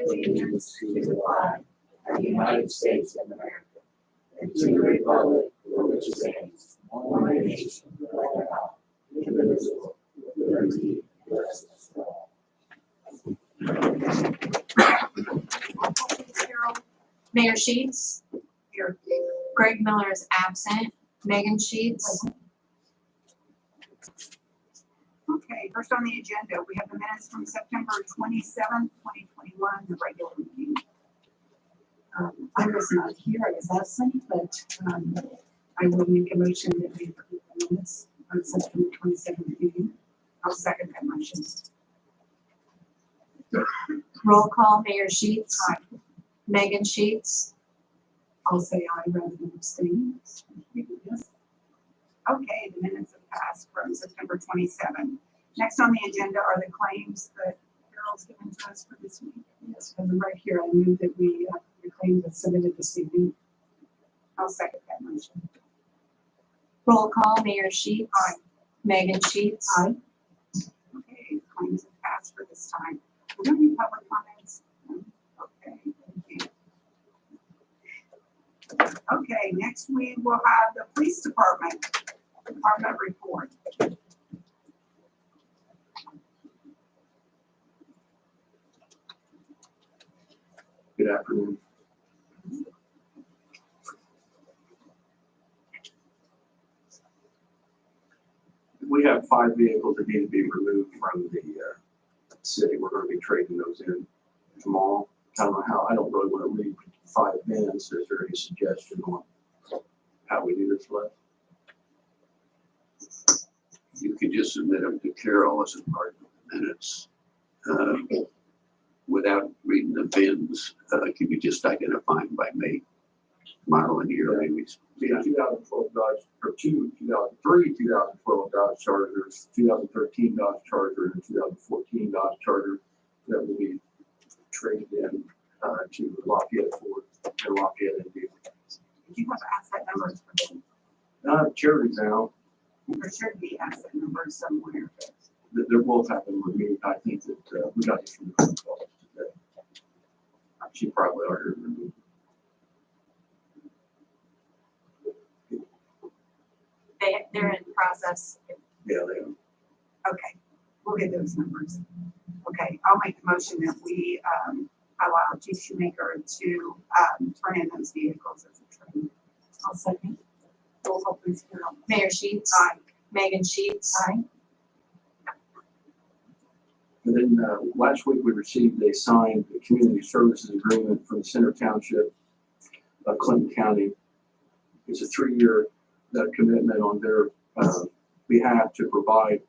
allegiance to the flag of the United States of America and to the republic for which it stands, one nation, under God, indivisible, with liberty and justice for all. Mayor Sheets. Here. Greg Miller is absent. Megan Sheets. Okay, first on the agenda, we have the minutes from September 27th, 2021, the regular meeting. I was not here, I was absent, but I will make a motion that we approve the minutes on September 27th meeting. I'll second that motion. Roll call. Mayor Sheets. Aye. Megan Sheets. I'll say aye rather than abstain. Yes. Okay, the minutes have passed from September 27th. Next on the agenda are the claims that Carol's given to us for this week. Yes, and right here, I move that we the claim that's submitted this evening. I'll second that motion. Roll call. Mayor Sheets. Aye. Megan Sheets. Aye. Okay, claims have passed for this time. Are there any public comments? No? Okay, thank you. Okay, next we will have the police department report. Good afternoon. We have 5 vehicles that need to be removed from the city. We're going to be trading those in tomorrow. I don't know how, I don't really want to read 5 minutes. Is there any suggestion on how we do this left? You could just submit them to Carol as a part of the minutes. Without reading the bins, could you just identify them by make, model, and year, maybe? Yeah, 2012 Dodge, or 2003 2012 Dodge Chargers, 2013 Dodge Charger, and 2014 Dodge Charger that will be traded in to Lafayette Ford and Lafayette India. Did you have asset numbers for them? Charities now, There should be asset numbers somewhere. they're both have been removed. I think that we got this from the clerk's office today. She probably already removed. They're in process. Yeah, they are. Okay, we'll get those numbers. Okay, I'll make the motion that we allow Chief Shoemaker to turn in those vehicles as a trade. I'll second. Roll call please, Carol. Mayor Sheets. Aye. Megan Sheets. Aye. And then last week we received a signed community services agreement from the Center Township of Clinton County. It's a 3-year commitment on their behalf to provide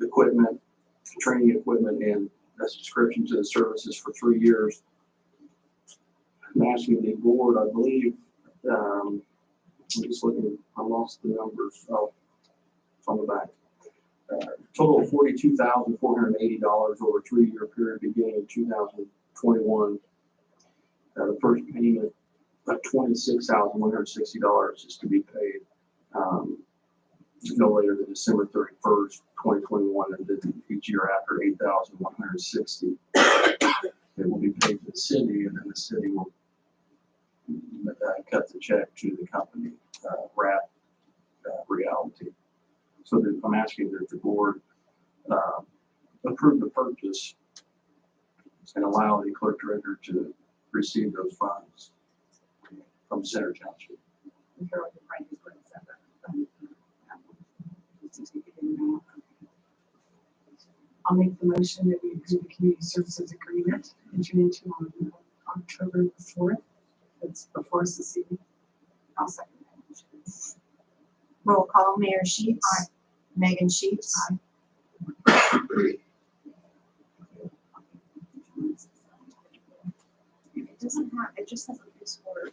equipment, training equipment, and a subscription to the services for 3 years. I'm asking the board, I believe, I'm just looking, I lost the numbers. Oh, it's on the back. Total of $42,480 over a 3-year period beginning in 2021. The first payment of $26,160 is to be paid no later than December 31st, 2021, and then each year after $8,160. It will be paid to the city, and then the city will cut the check to the company, Wrap Reality. So that I'm asking that the board approve the purchase and allow the clerk treasurer to receive those funds from Center Township. Carol, the price is what it's at. Just to take it in now. I'll make the motion that we approve the community services agreement entered into on October the 4th. That's before us this evening. I'll second that motion. Roll call. Mayor Sheets. Aye. Megan Sheets. Aye. It doesn't have, it just has a piece of work.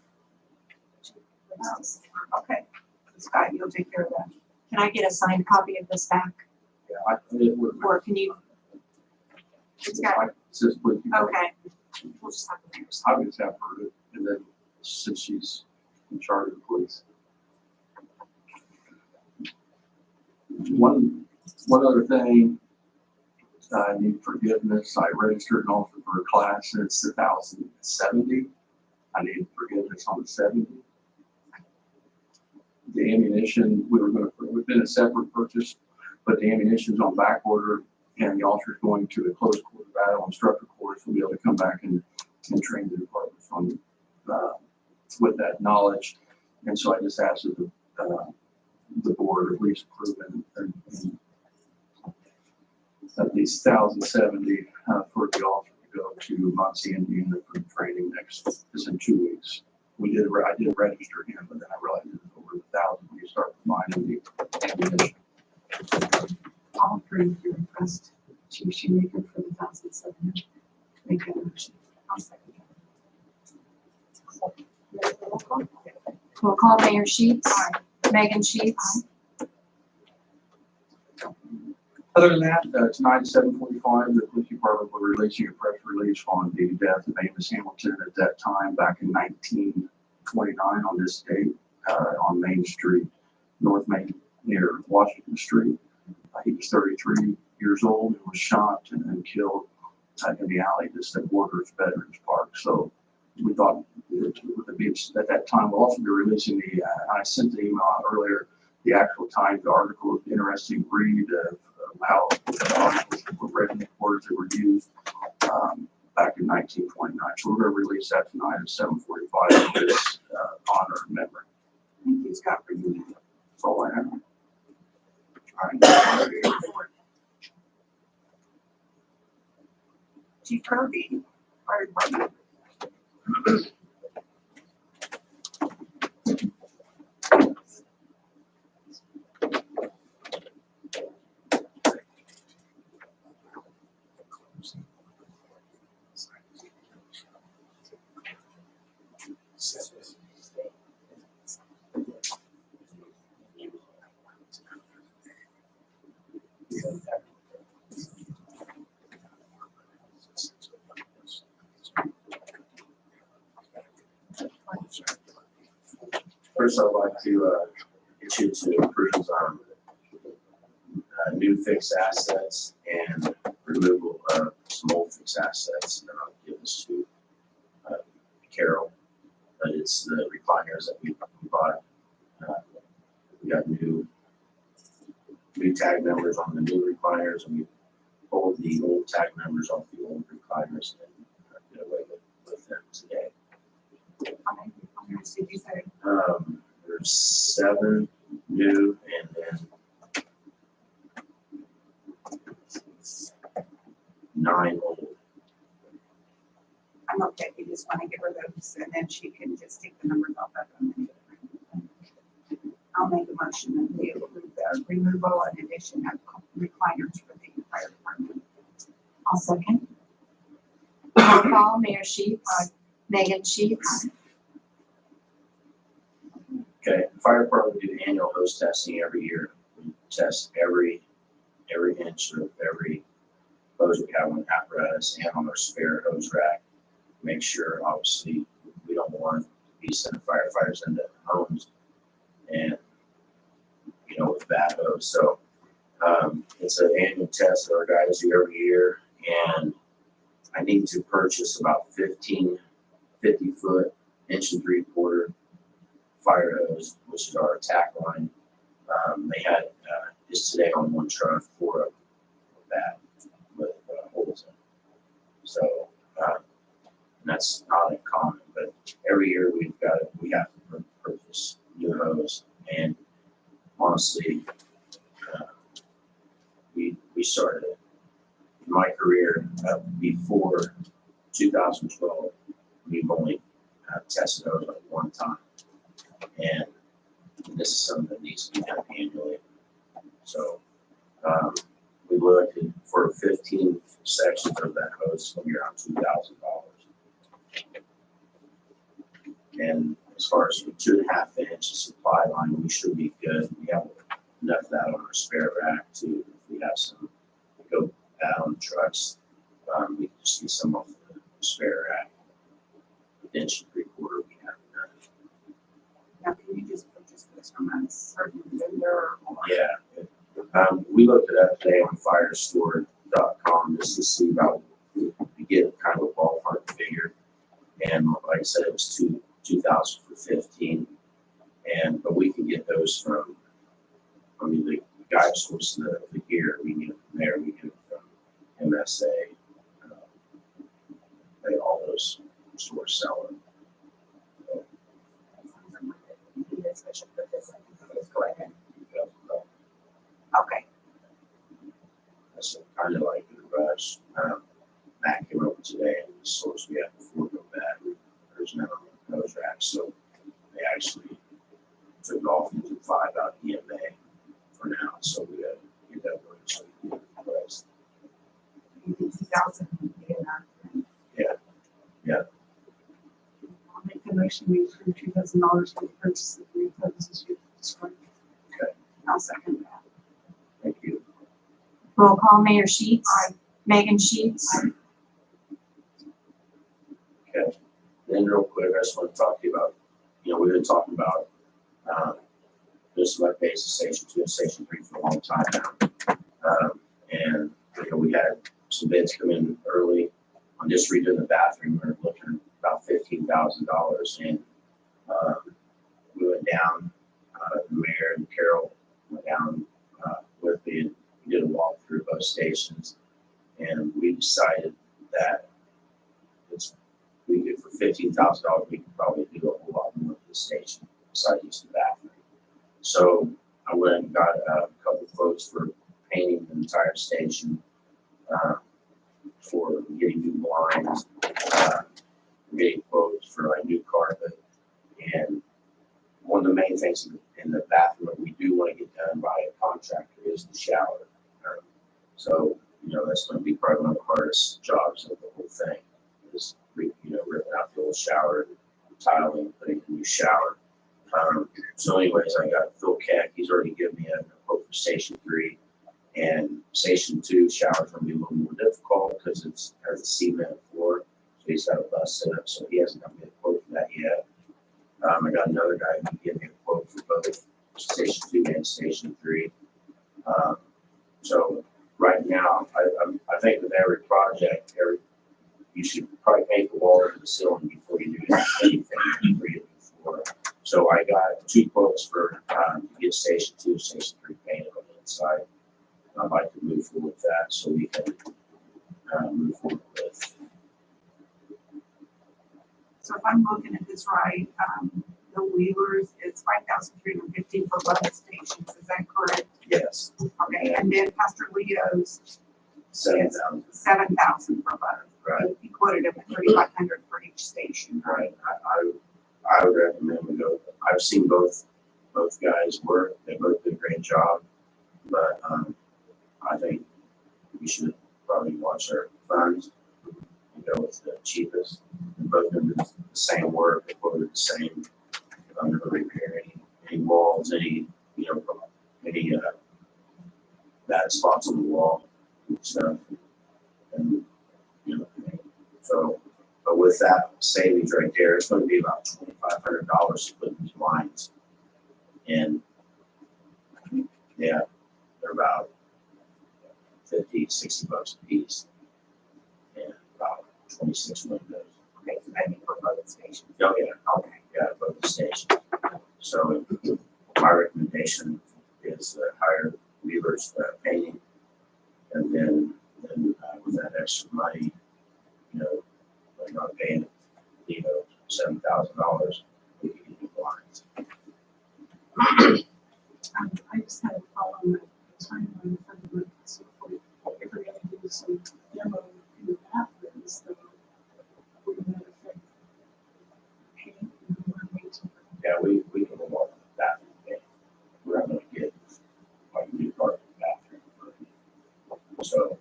Okay, Scott, you'll take care of that. Can I get a signed copy of this back? Yeah, it would. Or can you? It's got, Says, please. Okay. We'll just have the mayor's. I would just have her, do it, and then since she's in charge of the police. One other thing, I need forgiveness. I registered and offered for a class and it's 1,070. I need forgiveness on the 70. The ammunition, we were going to, it would have been a separate purchase, but the ammunition's on back order and the officer's going to a close quarter battle instructor course. We'll be able to come back and train the department from, with that knowledge. And so I just asked that the board at least approve and at least 1,070 for the officer to go to Muncie, Indiana for training is in 2 weeks. I did register him, but then I realized it was over 1,000 when you start combining the ammunition. I'll approve your request, Chief Shoemaker, for the 1,700. Make that motion. I'll second that. Roll call, Mayor Sheets. Megan Sheets. Other than that, tonight at 7:45, the police department will be releasing a press release on the death of Amos Hamilton at that time back in 1929 on this date on Main Street, North Main, near Washington Street. He was 33 years old and was shot and killed in the alley just at Waters Veterans Park. So we thought it would be at that time. We'll also be releasing I sent the email out earlier, the actual Times article, interesting read of how the articles were written, the words that were used back in 1929. So we're going to release that tonight at 7:45 for this honor and memory. Thank you, Scott, for doing that. That's all I have. All right. Chief Kirby, Fire Department. First, I'd like to get you to approve new fixed assets and removal of some old fixed assets. And then I'll give this to Carol. But it's the recliners that we bought. We got new tag numbers on the new recliners, and we pulled the old tag numbers off the old recliners and did away with them today. How many recliners did you say? There's 7 new and then 9 old. I'm okay, we just want to give her those, and then she can just take the numbers off of them. I'll make a motion that we approve the removal and addition of recliners for the fire department. I'll second. Roll call, Mayor Sheets. Megan Sheets. Okay, the fire department do the annual hose testing every year. We test every inch of every hose we have on the apparatus and on our spare hose rack. Make sure, obviously, we don't want to be sending firefighters into homes and, with bad hose. So it's an annual test that our guys do every year, and I need to purchase about 50 foot, 1.75 inch fire hose, which is our attack line. They had just today on one truck 4 of that with holes in. So that's not uncommon, but every year we have to purchase new hose. And honestly, we started in my career before 2012. We've only tested hose like one time, and this is something that needs to be done annually. So we looked for 15 sections of that hose. It's going to be around $2,000. And as far as 2.5 inch supply line, we should be good. We have enough of that on our spare rack too. If we have some go bad on the trucks, we can just get some off the spare rack. 1.75 inch we have done. Now, can you just purchase this from a certain vendor? Or? Yeah. We looked it up today on firestore.com Opioid.com just to see about, to get kind of a ballpark figure. And like I said, it was 2,000 for 15. But we can get those from, I mean, the guy sourcing the gear, we get it from there, we get it from MSA. They all those stores sell them. Go ahead. Okay, That's kind of like the rush. Matt came over today and the source we had before go bad. There's no nose wraps, so they actually took it off and took 5 out of EMA for now. So we got to get that work so we can get the rest. you think 2,000 would be enough? I'll make the motion, we approve $2,000 for the purchase of three purposes you described. I'll second that. Thank you. Roll call, Mayor Sheets. Aye. Megan Sheets. Okay. Then real quick, I just want to talk to you about, we've been talking about this web base Station 2 and Station 3 for a long time now. And we had some bids come in early on just redoing the bathroom. We were looking at about $15,000, and we went down. The mayor and Carol went down with me, and we did a walkthrough of both stations, and we decided that we could, for $15,000, we could probably do a whole lot more with the station besides just the bathroom. So I went and got a couple of quotes for painting the entire station, for getting new blinds, getting quotes for like new carpet, and one of the main things in the bathroom that we do want to get done by a contractor is the shower. So that's going to be probably one of the hardest jobs of the whole thing. Is ripping out the old shower, tiling, putting a new shower. So anyways, I got Phil Keck. He's already given me a quote for Station 3. And Station 2 shower's going to be a little more difficult because it has a cement floor. So he's got a bus set up, so he hasn't got me a quote for that yet. I got another guy who can give me a quote for both Station 2 and Station 3. So right now, I think with every project, you should probably paint the wall or the ceiling before you do anything. So I got 2 quotes for to get Station 2 and Station 3 painted on the inside. I'd like to move forward with that so we can move forward with. So if I'm looking at this right, the Wheelers, it's 5,350 for both stations, is that correct? Yes. Okay, and then Pastor Leo's 7,000. 7,000 for both. Right. He quoted him at 3,500 for each station. Right. I would recommend we go. I've seen both guys work. They both did a great job, but I think we should probably watch our funds and go with the cheapest. And both of them did the same work. They quoted the same. I'm never repairing any walls, any bad spots on the wall and stuff. And so, but with that savings right there, it's going to be about $2,500 to put these lines. And yeah, they're about 50, 60 bucks a piece, and about 26 windows. Okay, so that'd be for both stations. Oh yeah, Okay. yeah, both the stations. So my recommendation is hire Wheeler's painting, and then with that extra money, we're not paying $7,000, we can get new blinds. I just had a follow on the timeline for the month, so if we're gonna do some demo in the bathrooms, then we're gonna affect paint and we're going to. Yeah, we can move on to the bathroom paint. We're not gonna get like new carpet bathroom. So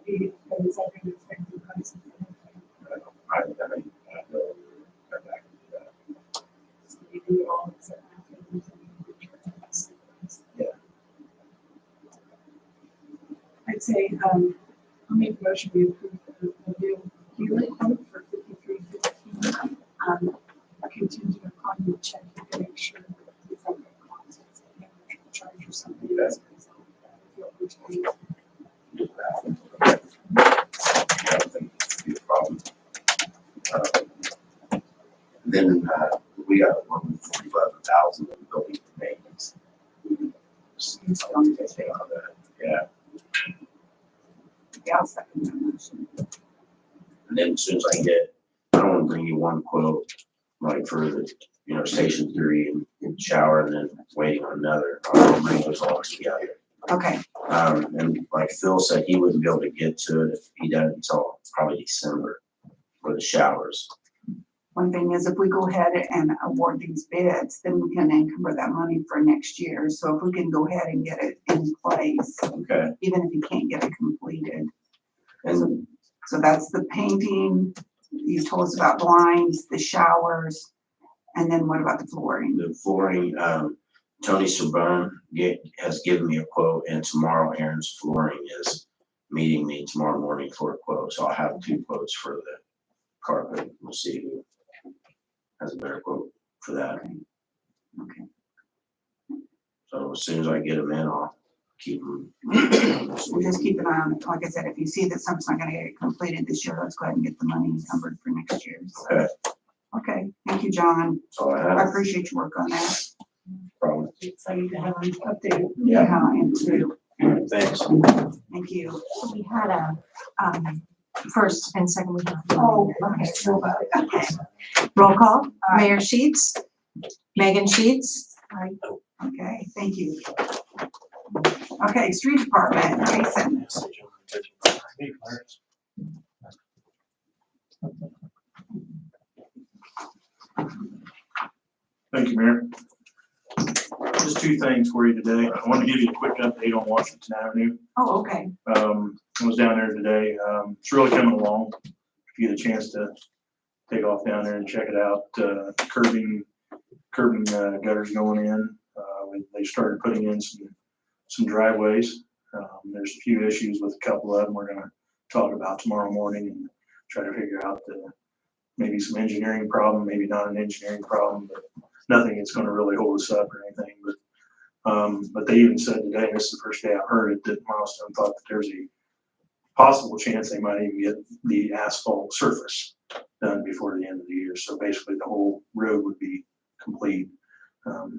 Is that gonna affect the price of the I think I will come back to that. so you do it all except bathrooms and you can try to see things. Yeah. I'd say, I'll make a motion to approve the Bill Hewitt quote for 5315. Contingent upon you check to make sure that the federal contents and charge or something. Yeah. As a result of that, if you'll retain New bathroom. Then, we got 111,000 in building maintenance. Yeah, Yeah, I'll second that motion. and then as soon as I get, I don't wanna bring you one quote, like for the, station 3 and shower, and then waiting on another. I'll bring those all together. Okay, And like Phil said, he wouldn't be able to get to it if he doesn't until probably December for the showers. one thing is if we go ahead and award these bids, then we can encumber that money for next year. So if we can go ahead and get it in place, Okay. even if you can't get it completed. And So that's the painting, you told us about blinds, the showers, and then what about the flooring? the flooring, Tony Sabone has given me a quote, and tomorrow Aaron's Flooring is meeting me tomorrow morning for a quote. So I'll have 2 quotes for the carpet. We'll see who has a better quote for that. Okay. So as soon as I get them in, I'll keep them. We'll just keep an eye on it. Like I said, if you see that something's not gonna get completed this year, let's go ahead and get the money encumbered for next year. So, Okay. okay, thank you, John. So I I have appreciate your work on that. problem. Excited to have an update. Yeah, I am too. Thanks. Thank you. So we had a, first and second, we have. Oh, okay. Okay. Roll call, Mayor Sheets, Megan Sheets, Okay, thank you. Okay, street department, Jason. Thank you, Mayor. Just 2 things for you today. I want to give you a quick update on Washington Avenue. Oh, okay. I was down there today. It's really coming along. If you get a chance to take off down there and check it out, curbing gutters going in. They started putting in some driveways. There's a few issues with a couple of them we're gonna talk about tomorrow morning and try to figure out maybe some engineering problem, maybe not an engineering problem, but nothing that's gonna really hold us up or anything. But they even said today, and this is the first day I've heard it, that Milestone thought that there's a possible chance they might even get the asphalt surface done before the end of the year. So basically the whole road would be complete.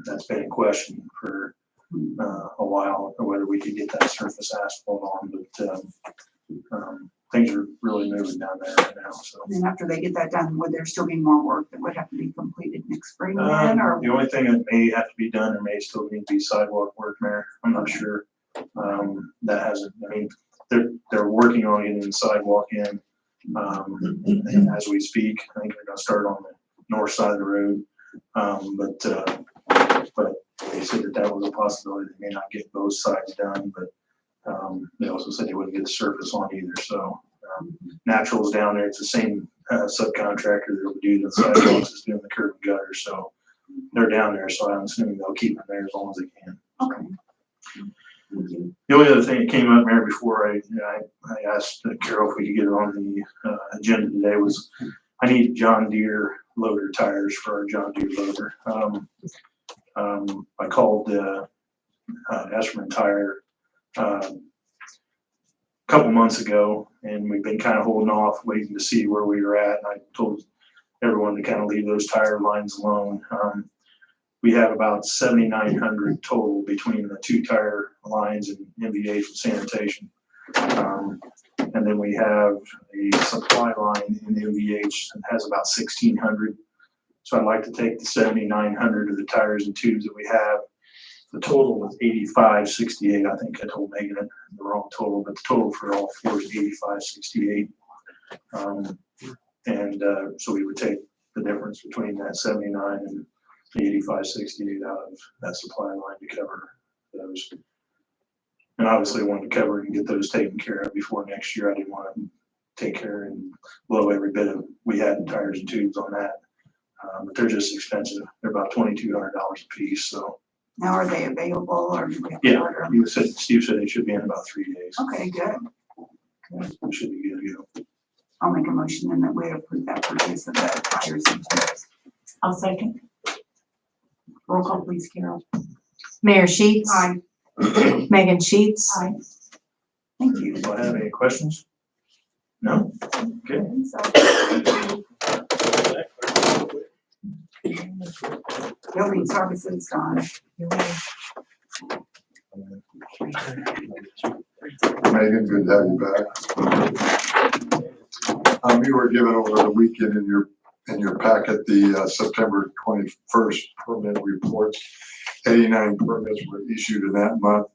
That's been in question for a while, whether we could get that surface asphalt on, but things are really moving down there right now, so. And then after they get that done, would there still be more work that would have to be completed next spring then, or? The only thing that may have to be done or may still need to be sidewalk work, Mayor. I'm not sure. That hasn't, I mean, they're working on getting the sidewalk in, as we speak. I think they're gonna start on the north side of the road. But they said that was a possibility. They may not get both sides done, but they also said they wouldn't get the surface on either. So Natural's down there. It's the same subcontractor that will do the sidewalks as doing the curb and gutter. So they're down there. So I'm assuming they'll keep them there as long as they can. Okay. Thank you. The only other thing that came up, Mayor, before I asked Carol if we could get it on the agenda today was I need John Deere loader tires for our John Deere loader. I called Esserman Tire a couple months ago, and we've been kind of holding off, waiting to see where we were at. And I told everyone to kind of leave those tire lines alone. We have about 7,900 total between the 2 tire lines and MVH and sanitation. And then we have a supply line in MVH that has about 1,600. So I'd like to take the 7,900 of the tires and tubes that we have. The total was 8,568. I think I told Megan the wrong total, but the total for all 4 is 8,568. So we would take the difference between that 79 and the 8,568 out of that supply line to cover those. And obviously I wanted to cover and get those taken care of before next year. I didn't want to take care and blow every bit of we had in tires and tubes on that. But they're just expensive. They're about $2,200 a piece. So Now are they available or do we have to order them? Steve said they should be in about 3 days. Okay, good. We should be good to go. I'll make a motion and that we approve that purchase of the tires and tubes. I'll second. Roll call please, Carol. Mayor Sheets, Aye. Megan Sheets. Aye. Thank you. Do I have any questions? No? Okay. So, thank you. Building services, Don. Megan, good to have you back. You were given over the weekend in your packet the September 21st permit reports. 89 permits were issued in that month.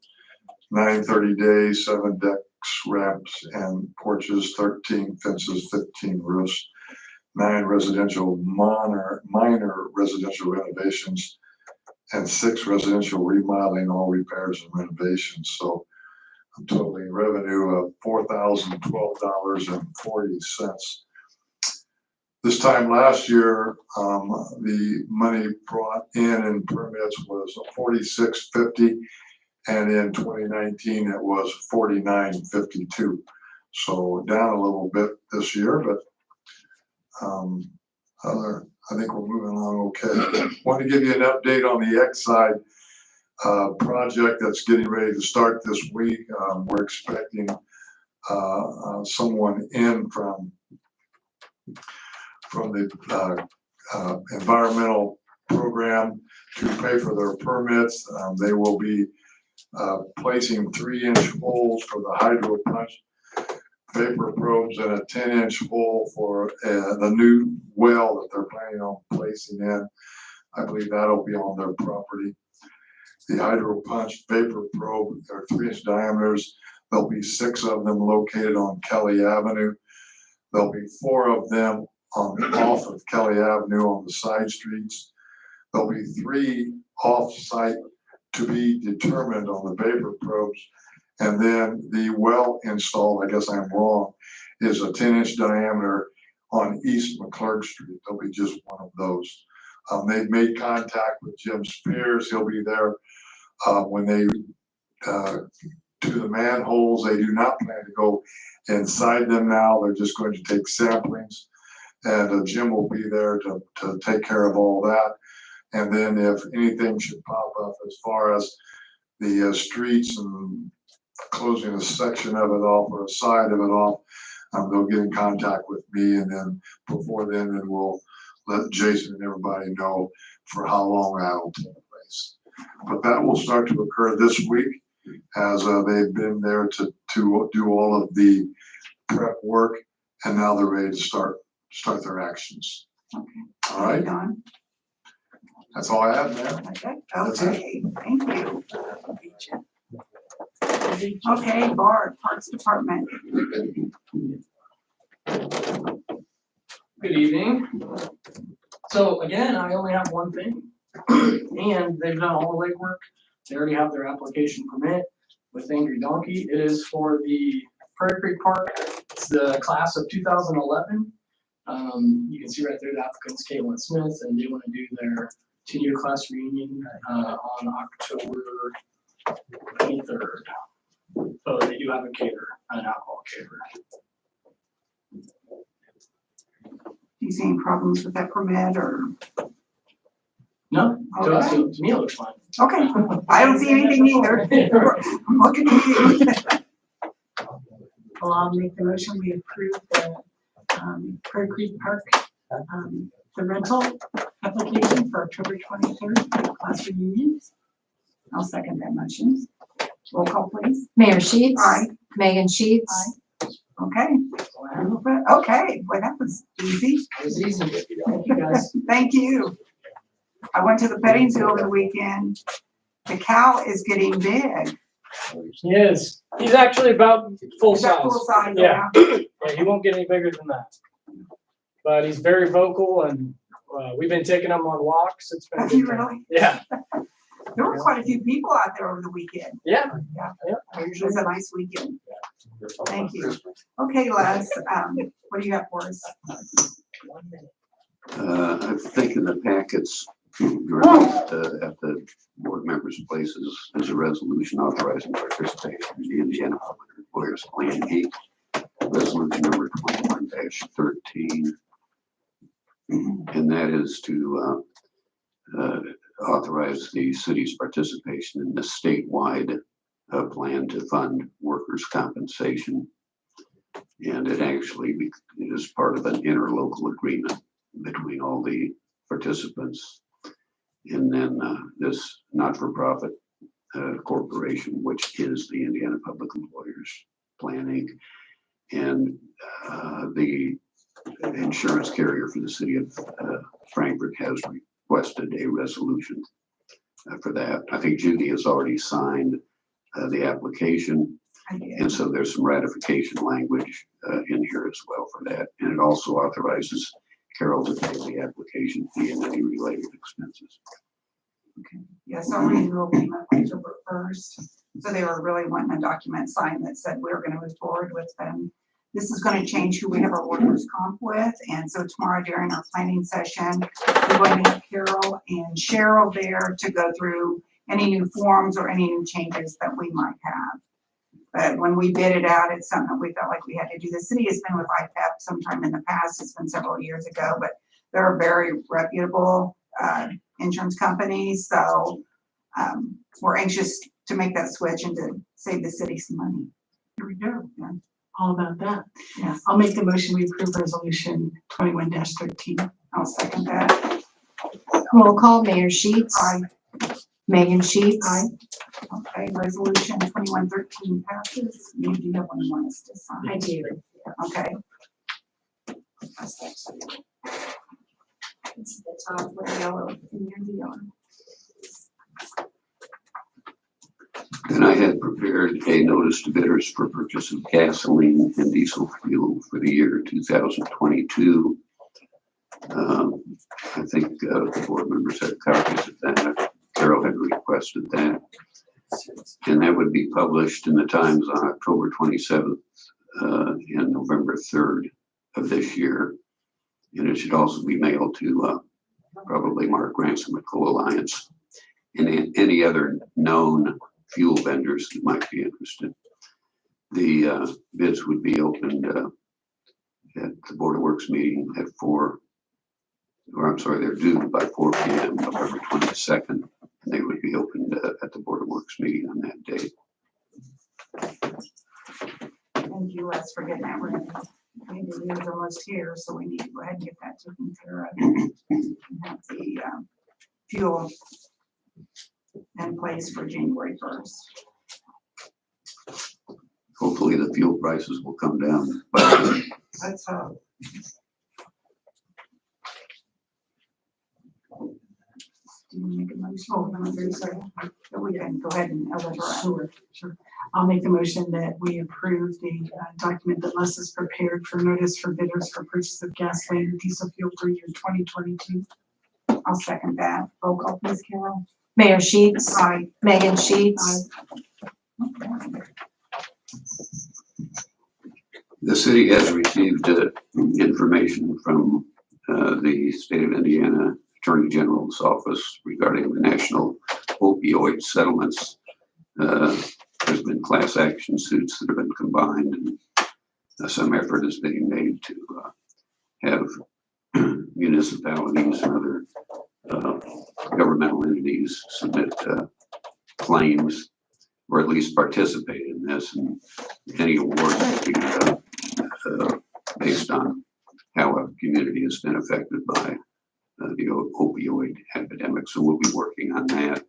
9 30 days, 7 decks, ramps, and porches, 13 fences, 15 roofs, 9 residential minor residential renovations, and 6 residential remodeling, all repairs and renovations. So I'm totaling revenue of $4,012.40. This time last year, the money brought in permits was $46.50, and in 2019 it was $49.52. So down a little bit this year, but I think we're moving along okay. Want to give you an update on the X-Side project that's getting ready to start this week. We're expecting someone in from the environmental program to pay for their permits. They will be placing 3-inch holes for the hydro punch vapor probes and a 10-inch hole for the new well that they're planning on placing in. I believe that'll be on their property. The hydro punch vapor probe are 3-inch diameters. There'll be 6 of them located on Kelly Avenue. There'll be 4 of them off of Kelly Avenue on the side streets. There'll be 3 off-site to be determined on the vapor probes. And then the well installed, I guess I'm wrong, is a 10-inch diameter on East McClurg Street. There'll be just one of those. They've made contact with Jim Spears. He'll be there when they do the manholes. They do not plan to go inside them now. They're just going to take samplings. And Jim will be there to take care of all that. And then if anything should pop up as far as the streets and closing a section of it off or a side of it off, they'll get in contact with me. And then before then we'll let Jason and everybody know for how long that'll take place. But that will start to occur this week as they've been there to do all of the prep work, and now they're ready to start their actions. Okay. All right. Don. That's all I have, man. That's it. Okay, thank you. Okay, Bart, Parks Department. Good evening. So again, I only have one thing, and they've done all the legwork. They already have their application permit with Angry Donkey. It is for the Prairie Creek Park. It's the class of 2011. You can see right there the applicant's Caitlin Smith, and they want to do their 10-year class reunion on October 23rd. So they do have a caterer, an alcohol caterer. Do you see any problems with that permit or? No, to us, Okay. to me it looks fine. Okay, I don't see anything either. I'm looking at you. Well, I'll make the motion, we approve the Prairie Creek Park, the rental application for October 23rd for the class reunions. I'll second that motion. Roll call, please. Mayor Sheets. Aye. Megan Sheets. Okay. Okay, well, that was easy. That was easy. Thank you guys. Thank you. I went to the petting zoo over the weekend. The cow is getting big. He is. He's actually about full Is that size. full size? Yeah. Yeah, he won't get any bigger than that. But he's very vocal, and we've been taking him on walks. It's been a Have good you time. really? Yeah. There were quite a few people out there over the weekend. Yeah. Yeah. Yeah. It was a nice weekend. Thank you. Okay, Les, what do you have for us? I think in the packets, at the board members' places, there's a resolution authorizing participation in the Indiana Public Employers Plan 8, resolution number 21-13. And that is to authorize the city's participation in the statewide plan to fund workers' compensation. And it actually is part of an interlocal agreement between all the participants. And then this not-for-profit corporation, which is the Indiana Public Employers Plan Inc. And the insurance carrier for the city of Frankfurt has requested a resolution for that. I think Judy has already signed the application. I did. And so there's some ratification language in here as well for that. And it also authorizes Carol to pay the application fee and any related expenses. Yeah, so renewal came up October 1st. So they were really wanting a document signed that said we were gonna move forward with them. This is gonna change who we have our workers' comp with. And so tomorrow during our planning session, we're going to have Carol and Cheryl there to go through any new forms or any new changes that we might have. But when we bid it out, it's something that we felt like we had to do. The city has been with IPEP sometime in the past. It's been several years ago, but they're a very reputable insurance companies. So we're anxious to make that switch and to save the city some money. Here we go. Yeah. All about that. Yes, I'll make the motion, we approve resolution 21-13. I'll second that. Roll call, Mayor Sheets. Aye. Megan Sheets. Aye. Okay, resolution 2113 passes. You do have one you want us to sign? I do. Okay. It's the top with yellow in your deal. Then I had prepared a notice to bidders for purchase of gasoline and diesel fuel for the year 2022. I think the board members had copies of that. Carol had requested that. And that would be published in the Times on October 27th and November 3rd of this year. And it should also be mailed to probably Mark Ransom at Coal Alliance and any other known fuel vendors that might be interested. The bids would be opened at the Board of Works meeting at 4, or I'm sorry, they're due by 4 p.m. November 22nd. And they would be opened at the Board of Works meeting on that day. Thank you, Les, for getting that ready. The end of the year's almost here, so we need to go ahead and get that taken care of. And have the fuel in place for January 1st. Hopefully the fuel prices will come down by then. Let's hope. Do you make a motion? Oh, no, there's a, but we can go ahead and elevate her. Sure. I'll make the motion that we approve the document that Les has prepared for notice for bidders for purchase of gasoline and diesel fuel for year 2022. I'll second that. Roll call, please, Carol. Mayor Sheets. Aye. Megan Sheets. The city has received information from the state of Indiana Attorney General's office regarding the national opioid settlements. There's been class action suits that have been combined, and some effort is being made to have municipalities and other governmental entities submit claims or at least participate in this, and any award will be based on how a community has been affected by the opioid epidemic. So we'll be working on that.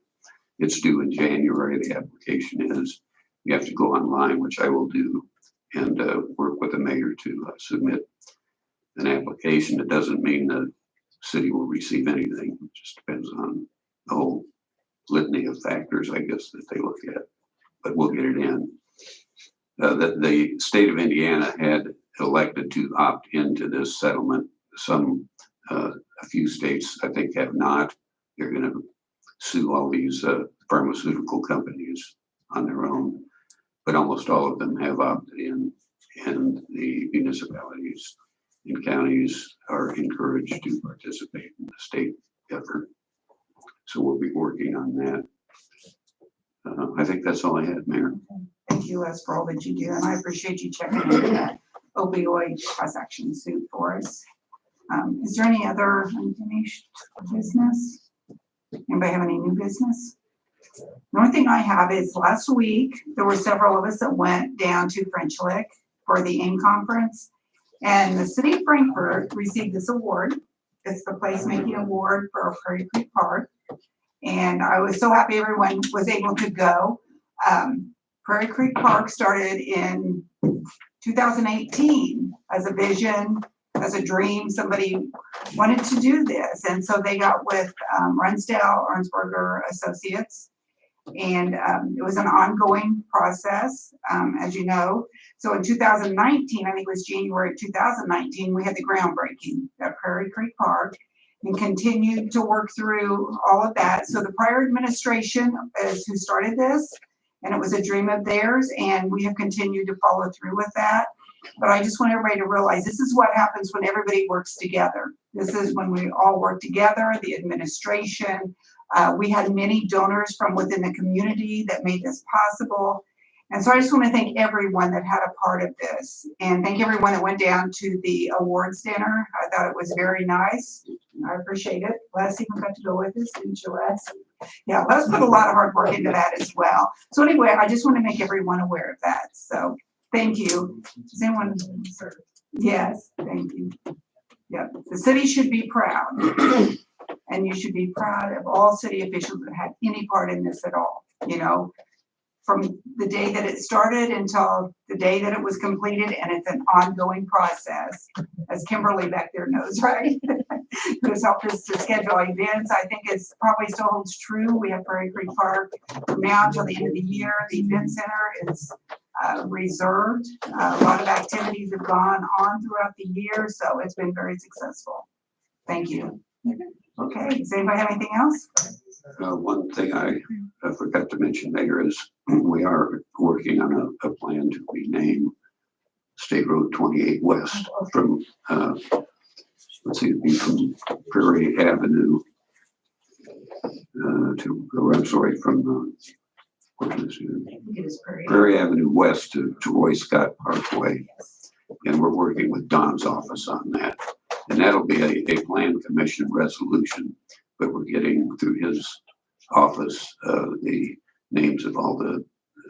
It's due in January. The application is. You have to go online, which I will do, and work with the mayor to submit an application. It doesn't mean the city will receive anything. It just depends on the whole litany of factors, I guess, that they look at. But we'll get it in. The state of Indiana had elected to opt into this settlement. A few states, I think, have not. They're going to sue all these pharmaceutical companies on their own, but almost all of them have opted in, and the municipalities and counties are encouraged to participate in the state effort. So we'll be working on that. I think that's all I had, Mayor. Thank you, Les, for all that you do, and I appreciate you checking into that opioid class action suit for us. Is there any other unfinished business? Anybody have any new business? The only thing I have is last week, there were several of us that went down to French Lick for the AIM conference. And the city of Frankfurt received this award. It's the placemaking award for Prairie Creek Park. And I was so happy everyone was able to go. Prairie Creek Park started in 2018 as a vision, as a dream. Somebody wanted to do this. And so they got with Runsdale Arnsberger Associates. And it was an ongoing process, as you know. So in 2019, I think it was January 2019, we had the groundbreaking at Prairie Creek Park and continued to work through all of that. So the prior administration is who started this, and it was a dream of theirs, and we have continued to follow through with that. But I just want everybody to realize this is what happens when everybody works together. This is when we all work together, the administration. We had many donors from within the community that made this possible. And so I just want to thank everyone that had a part of this, and thank everyone that went down to the awards dinner. I thought it was very nice. I appreciate it. Les even got to go with us, didn't you, Les? Yeah, Les put a lot of hard work into that as well. So anyway, I just want to make everyone aware of that. So thank you. Does anyone? Yes, thank you. Yeah, the city should be proud. And you should be proud of all city officials that had any part in this at all, you know, from the day that it started until the day that it was completed, and it's an ongoing process, as Kimberly back there knows, right? Who has helped us to schedule events. I think it's probably still holds true. We have Prairie Creek Park from now until the end of the year. The event center is reserved. A lot of activities have gone on throughout the year, so it's been very successful. Thank you. Okay, does anybody have anything else? One thing I forgot to mention, Mayor, is we are working on a plan to rename State Road 28 West from, let's see, it'd be from Prairie Avenue from what is it? I think it is Prairie Avenue West to Roy Scott Parkway. And we're working with Don's office on that. And that'll be a plan commission resolution, but we're getting through his office the names of all the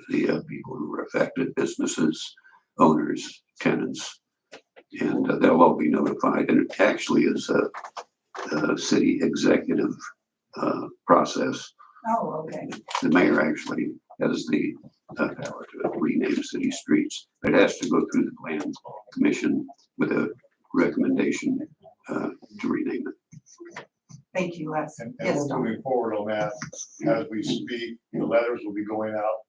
people who were affected, businesses, owners, tenants, and they'll all be notified. And it actually is a city executive process. Oh, okay. The mayor actually has the power to rename city streets. It has to go through the plan commission with a recommendation to rename it. Thank you, Les. And Yes, we're Don. moving forward on that as we speak. The letters will be going out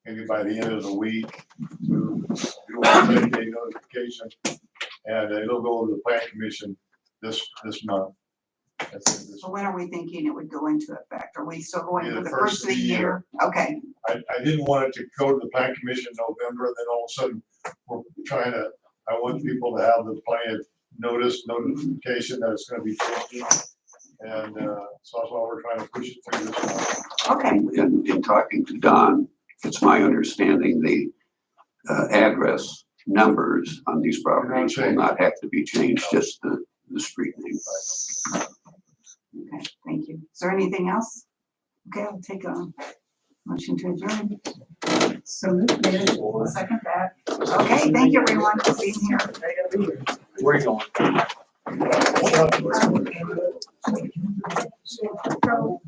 maybe by the end of the week to do a 10-day notification, and it'll go to the plan commission this month. So when are we thinking it would go into effect? Are we still going Yeah, for the first of the year? Okay, I didn't want it to go to the plan commission in November, and then all of a sudden, I want people to have the plan notification that it's gonna be changing. And so that's why we're trying to push it through this month. okay. In talking to Don, it's my understanding the address numbers on these properties will not have to be changed, just the street name. Okay, thank you. Is there anything else? Okay, I'll take a motion to adjourn. So we'll second that. Okay, thank you everyone for being here. Where are you going? So,